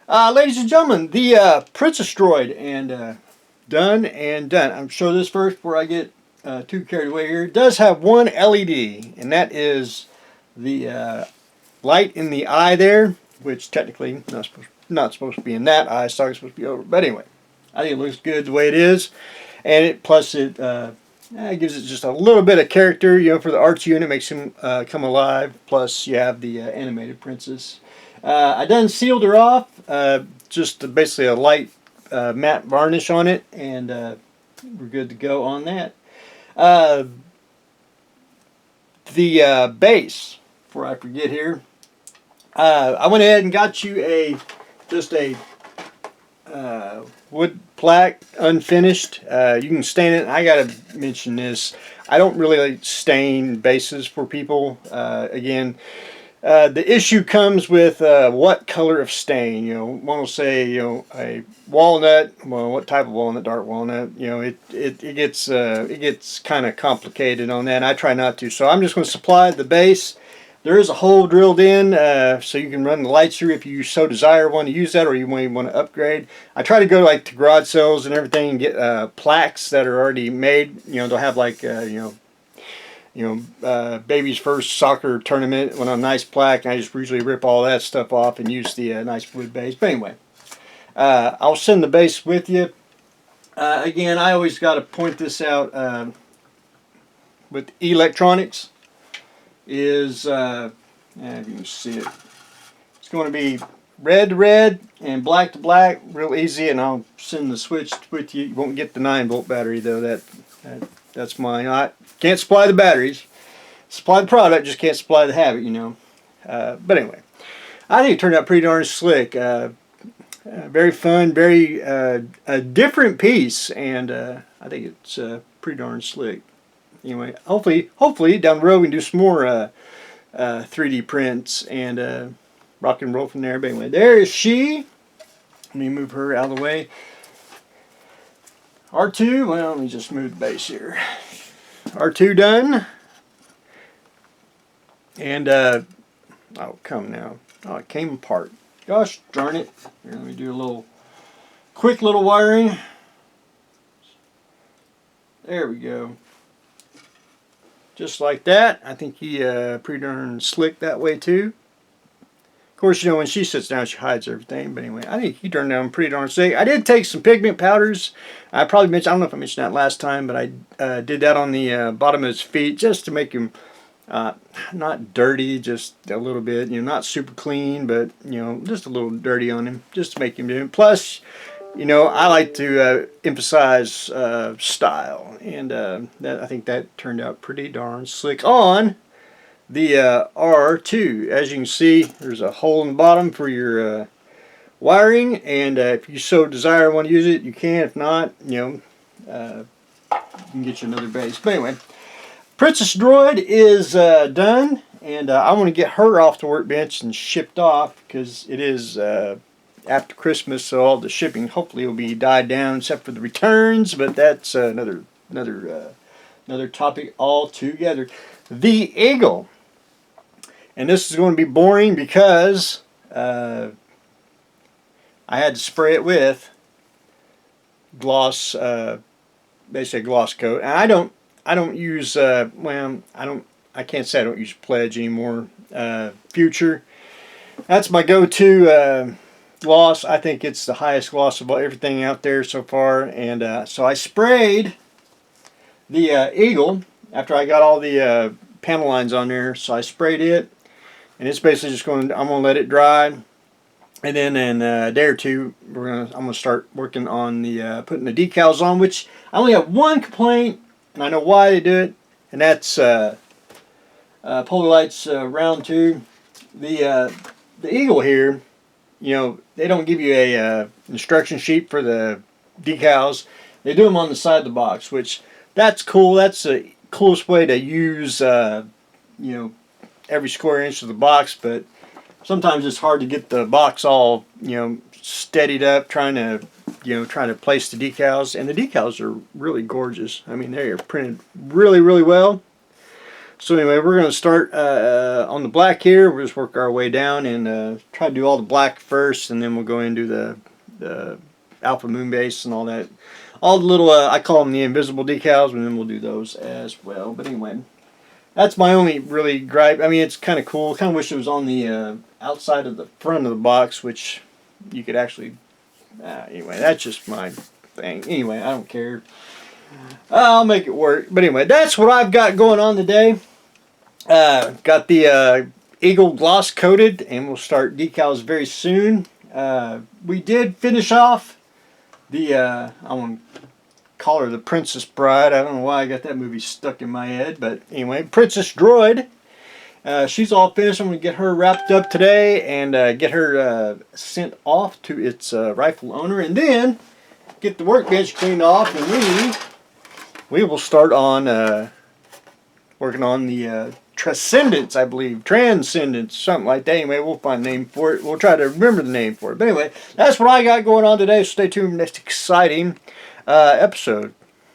Ladies and gentlemen, the Princess Droid, and done and done. I'm show this first before I get too carried away here. It does have one LED, and that is the light in the eye there, which technically not supposed to be in that eye. It's supposed to be over. But anyway, I think it looks good the way it is, and it gives it just a little bit of character, for the arts unit, makes him come alive. Plus, you have the animated princess. I done sealed her off, just basically a light matte varnish on it, and we're good to go on that. The base, before I forget here, I went ahead and got you just a wood plaque, unfinished. You can stain it. I gotta mention this. I don't really like stain bases for people. Again, the issue comes with what color of stain. One will say, a walnut. Well, what type of walnut? Dark walnut. It gets kind of complicated on that. I try not to. So I'm just going to supply the base. There is a hole drilled in, so you can run the lights through if you so desire want to use that, or you may want to upgrade. I try to go to garage sales and everything and get plaques that are already made. They'll have baby's first soccer tournament on a nice plaque, and I just usually rip all that stuff off and use the nice wood base. But anyway, I'll send the base with you. Again, I always got to point this out with electronics is, if you can see it, it's going to be red to red and black to black, real easy, and I'll send the switch with you. You won't get the 9-volt battery though. That's mine. I can't supply the batteries. Supply the product, just can't supply the habit, But anyway, I think it turned out pretty darn slick. Very fun, very a different piece, and I think it's pretty darn slick. Anyway, hopefully down the road we can do some more 3D prints and rock and roll from there. But anyway, there is she. Let me move her out of the way. R2, well, let me just move the base here. R2 done. And, oh, come now. Oh, it came apart. Gosh darn it. Here, let me do a quick little wiring. There we go. Just like that. I think he pretty darn slick that way too. Of course, when she sits down, she hides everything. But anyway, I think he turned down pretty darn slick. I did take some pigment powders. I probably mentioned, I don't know if I mentioned that last time, but I did that on the bottom of his feet just to make him not dirty, just a little bit. Not super clean, but just a little dirty on him, just to make him do it. Plus, I like to emphasize style, and I think that turned out pretty darn slick on the R2. As you can see, there's a hole in the bottom for your wiring, and if you so desire and want to use it, you can. If not, you can get you another base. But anyway, Princess Droid is done, and I want to get her off the workbench and shipped off, because it is after Christmas, so all the shipping hopefully will be died down except for the returns, but that's another topic altogether. The Eagle, and this is going to be boring because I had to spray it with gloss, basically a gloss coat, and I don't use I can't say I don't use Pledge anymore. Future, that's my go-to gloss. I think it's the highest gloss of everything out there so far, and so I sprayed the Eagle after I got all the panel lines on there. So I sprayed it, and it's basically just I'm going to let it dry, and then in a day or two I'm going to start working on the putting the decals on, which I only have one complaint, and I know why they do it, and that's Polar Lights round 2. The Eagle here, they don't give you a instruction sheet for the decals. They do them on the side of the box, which that's cool. That's the coolest way to use every square inch of the box, but sometimes it's hard to get the box all steadied up trying to place the decals, and the decals are really gorgeous. I mean, they are printed really, really well. So anyway, we're going to start on the black here. We'll just work our way down and try to do all the black first, and then we'll go into the alpha moon base and all that. All the little, I call them the invisible decals, and then we'll do those as well. But anyway, that's my only really gripe. I mean, it's kind of cool. Kind of wish it was on the outside of the front of the box, which you could actually... anyway, that's just my thing. Anyway, I don't care. I'll make it work. But anyway, that's what I've got going on today. Got the Eagle gloss coated, and we'll start decals very soon. We did finish off the, I want to call her the Princess Bride. I don't know why I got that movie stuck in my head. But anyway, Princess Droid. She's all finished. I'm going to get her wrapped up today and get her sent off to its rightful owner. And then get the workbench cleaned off, and we will start on working on the Transcendence, I believe. Transcendence, something like that. Anyway, we'll find a name for it. We'll try to remember the name for it. But anyway, that's what I got going on today. So stay tuned for the next exciting episode.